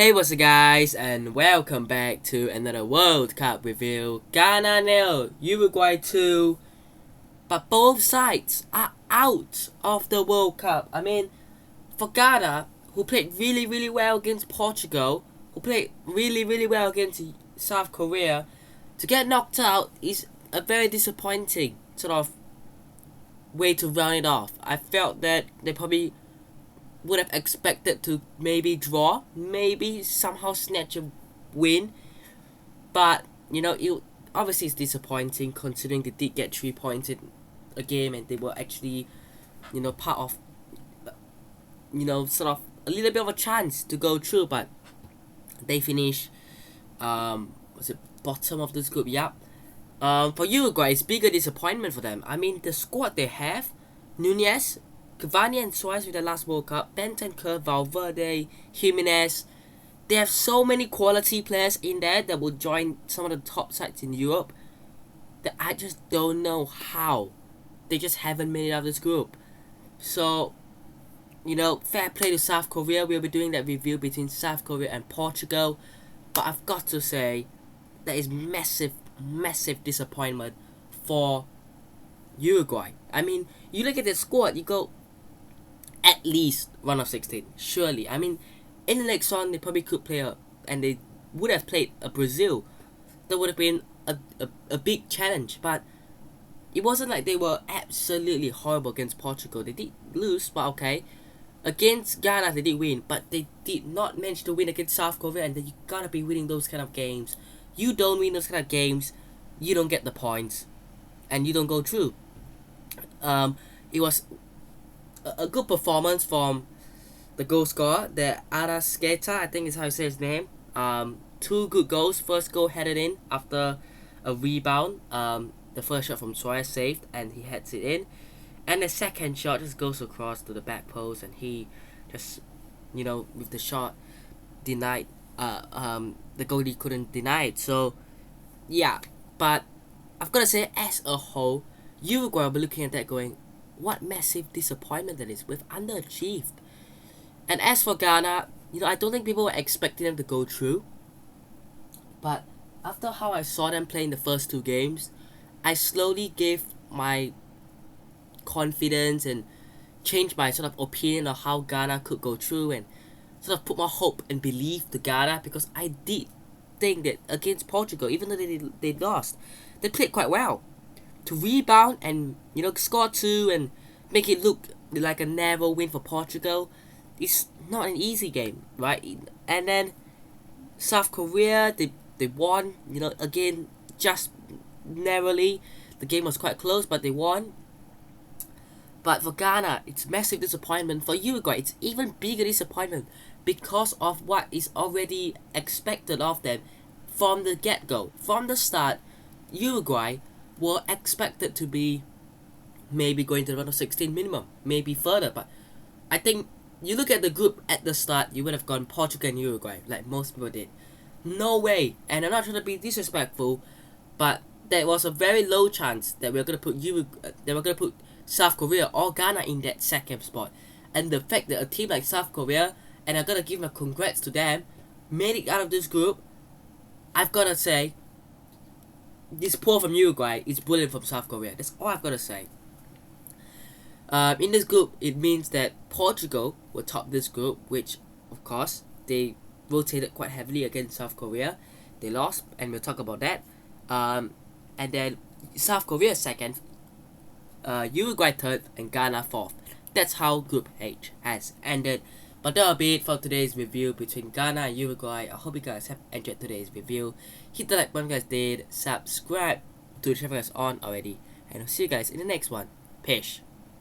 Hey, what's up guys, and welcome back to another World Cup review. Ghana nil, Uruguay 2, but both sides are out of the World Cup. I mean, for Ghana, who played really well against Portugal, who played really well against South Korea, to get knocked out is a very disappointing sort of way to round it off. I felt that they probably would have expected to maybe draw, maybe somehow snatch a win, but it obviously is disappointing considering they did get 3 points in a game and they were actually part of sort of a little bit of a chance to go through, but they finished was it bottom of this group. Yep. For Uruguay, it's bigger disappointment for them. I mean, the squad they have: Nunez, Cavani and Suarez with the last World Cup, Bentancur, Valverde, Jimenez. They have so many quality players in there that will join some of the top sides in Europe that I just don't know how they just haven't made it out of this group. So, fair play to South Korea. We'll be doing that review between South Korea and Portugal. But I've got to say, that is massive disappointment for Uruguay. I mean, you look at the squad, you go, at least round of 16, surely. I mean, in the next round they probably could play and they would have played a Brazil. That would have been a big challenge, but it wasn't like they were absolutely horrible against Portugal. They did lose, but okay. Against Ghana they did win, but they did not manage to win against South Korea, and then you gotta be winning those kind of games. You don't win those kind of games, you don't get the points, and you don't go through. It was a good performance from the goal scorer, the Arasqueta, I think is how you say his name. Two good goals. First goal headed in after a rebound. The first shot from Suarez saved and he heads it in, and the second shot just goes across to the back post and he just with the shot denied. The goalie couldn't deny it. So yeah, but I've got to say, as a whole, Uruguay will be looking at that going, what massive disappointment that is. We've underachieved. And as for Ghana, I don't think people were expecting them to go through. But after how I saw them play in the first two games, I slowly gave my confidence and changed my sort of opinion of how Ghana could go through, and sort of put my hope and belief to Ghana, because I did think that against Portugal, even though they lost, they played quite well. To rebound and score two and make it look like a narrow win for Portugal is not an easy game, right? And then South Korea, they won, again, just narrowly. The game was quite close, but they won. But for Ghana, it's massive disappointment. For Uruguay, it's even bigger disappointment because of what is already expected of them from the get-go. From the start, Uruguay were expected to be maybe going to the round of 16 minimum, maybe further. But I think you look at the group at the start, you would have gone Portugal and Uruguay, like most people did. No way. And I'm not trying to be disrespectful, but there was a very low chance that we were going to put South Korea or Ghana in that second spot. And the fact that a team like South Korea, and I'm gonna give my congrats to them, made it out of this group, I've gotta say, this pull from Uruguay is brilliant from South Korea. That's all I've got to say. In this group, it means that Portugal will top this group, which, of course, they rotated quite heavily against South Korea. They lost, and we'll talk about that. And then South Korea second, Uruguay third, and Ghana fourth. That's how Group H has ended. But that'll be it for today's review between Ghana and Uruguay. I hope you guys have enjoyed today's review. Hit the like button if you guys did. Subscribe to the channel if you guys aren't already. And I'll see you guys in the next one. Peace.